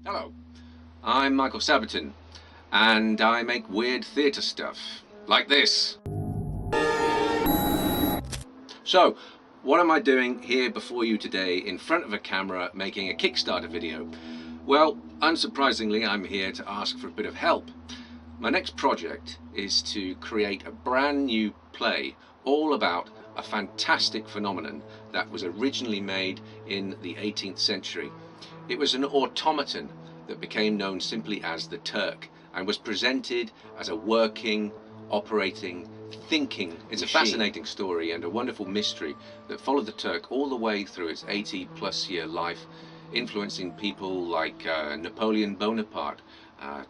Hello, I'm Michael Sabaton, and I make weird theatre stuff, like this. So, what am I doing here before you today in front of a camera making a Kickstarter video? Well, unsurprisingly, I'm here to ask for a bit of help. My next project is to create a brand new play all about a fantastic phenomenon that was originally made in the 18th century. It was an automaton that became known simply as the Turk and was presented as a working, operating, thinking. It's a fascinating story and a wonderful mystery that followed the Turk all the way through its 80+ year life, influencing people like Napoleon Bonaparte,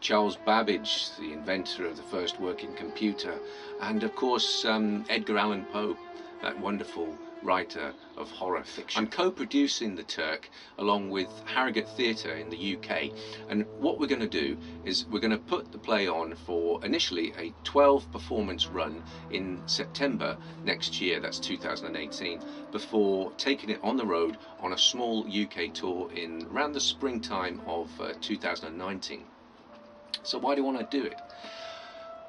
Charles Babbage, the inventor of the first working computer, and of course Edgar Allan Poe, that wonderful writer of horror fiction. I'm co-producing the Turk along with Harrogate Theatre in the UK, and what we're going to do is we're going to put the play on for initially a 12 performance run in September next year, that's 2018, before taking it on the road on a small UK tour in around the springtime of 2019. So why do I want to do it?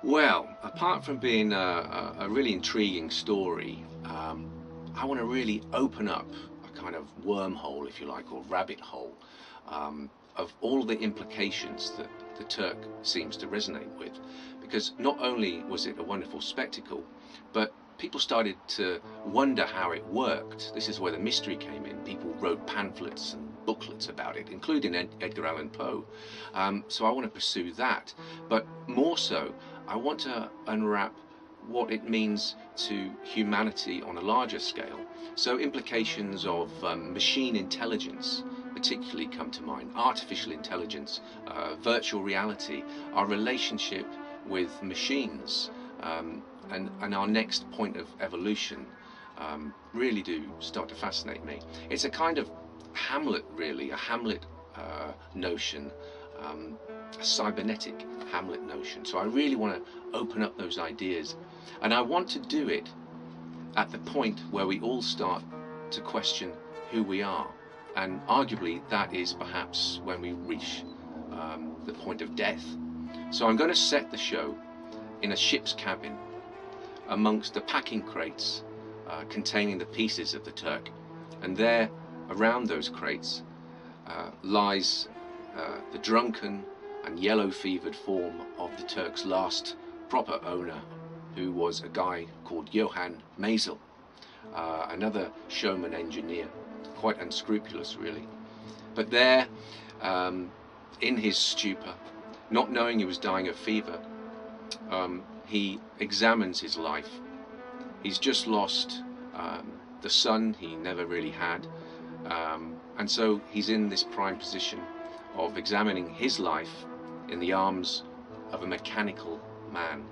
Well, apart from being a really intriguing story, I want to really open up a kind of wormhole, if you like, or rabbit hole of all the implications that the Turk seems to resonate with. Because not only was it a wonderful spectacle, but people started to wonder how it worked. This is where the mystery came in. People wrote pamphlets and booklets about it, including Edgar Allan Poe. So I want to pursue that. But more so, I want to unwrap what it means to humanity on a larger scale. So implications of machine intelligence particularly come to mind, artificial intelligence, virtual reality, our relationship with machines, and our next point of evolution really do start to fascinate me. It's a kind of Hamlet, really, a Hamlet notion, a cybernetic Hamlet notion. So I really want to open up those ideas, and I want to do it at the point where we all start to question who we are, and arguably that is perhaps when we reach the point of death. So I'm going to set the show in a ship's cabin amongst the packing crates containing the pieces of the Turk, and there around those crates lies the drunken and yellow-fevered form of the Turk's last proper owner, who was a guy called Johann Maisel, another showman engineer, quite unscrupulous really. But there, in his stupor, not knowing he was dying of fever, he examines his life. He's just lost the son he never really had, and so he's in this prime position of examining his life in the arms of a mechanical man.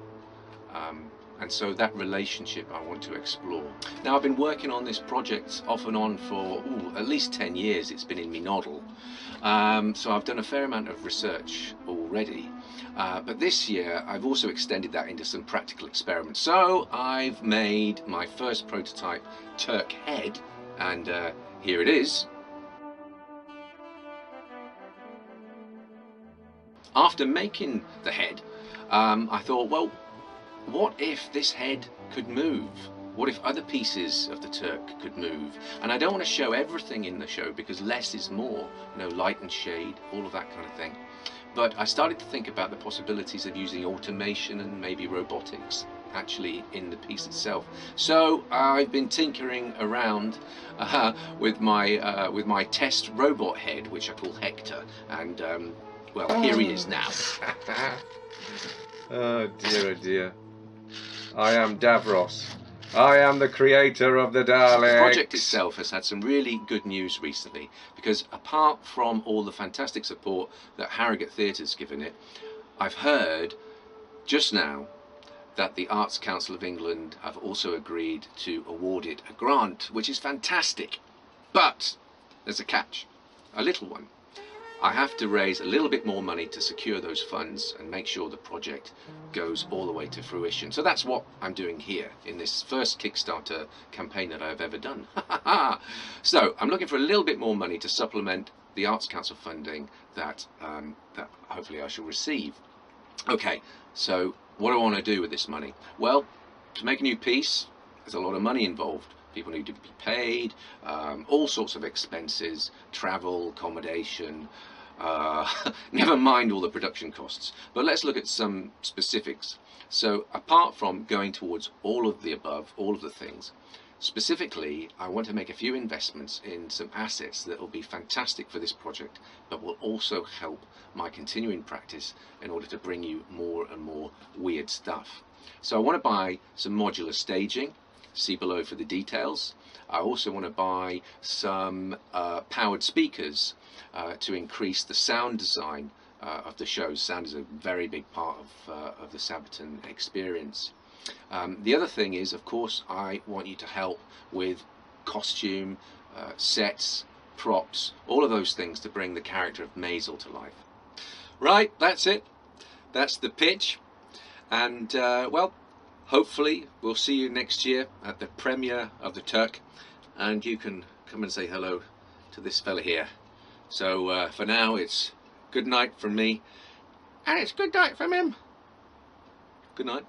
And so that relationship I want to explore. Now, I've been working on this project off and on for at least 10 years. It's been in me noddle. So I've done a fair amount of research already. But this year I've also extended that into some practical experiments. So I've made my first prototype Turk head, and here it is. After making the head, I thought, well, what if this head could move? What if other pieces of the Turk could move? And I don't want to show everything in the show because less is more, you know, light and shade, all of that kind of thing. But I started to think about the possibilities of using automation and maybe robotics actually in the piece itself. So I've been tinkering around with my test robot head, which I call Hector, and well, here he is now. Oh dear. I am Davros. I am the creator of the Daleks. The project itself has had some really good news recently, because apart from all the fantastic support that Harrogate Theatre's given it, I've heard just now that the Arts Council of England have also agreed to award it a grant, which is fantastic. But there's a catch, a little one. I have to raise a little bit more money to secure those funds and make sure the project goes all the way to fruition. So that's what I'm doing here in this first Kickstarter campaign that I've ever done. So I'm looking for a little bit more money to supplement the Arts Council funding that that hopefully I shall receive. Okay, so what do I want to do with this money? Well, to make a new piece, there's a lot of money involved. People need to be paid, all sorts of expenses, travel, accommodation, never mind all the production costs. But let's look at some specifics. So apart from going towards all of the above, all of the things, specifically I want to make a few investments in some assets that will be fantastic for this project, but will also help my continuing practice in order to bring you more and more weird stuff. So I want to buy some modular staging, see below for the details. I also want to buy some powered speakers to increase the sound design of the show. Sound is a very big part of the Sabaton experience. The other thing is, of course, I want you to help with costume, sets, props, all of those things to bring the character of Maisel to life. Right, that's it. That's the pitch. And well, hopefully we'll see you next year at the premiere of the Turk, and you can come and say hello to this fella here. So for now, it's good night from me, and it's good night from him. Good night.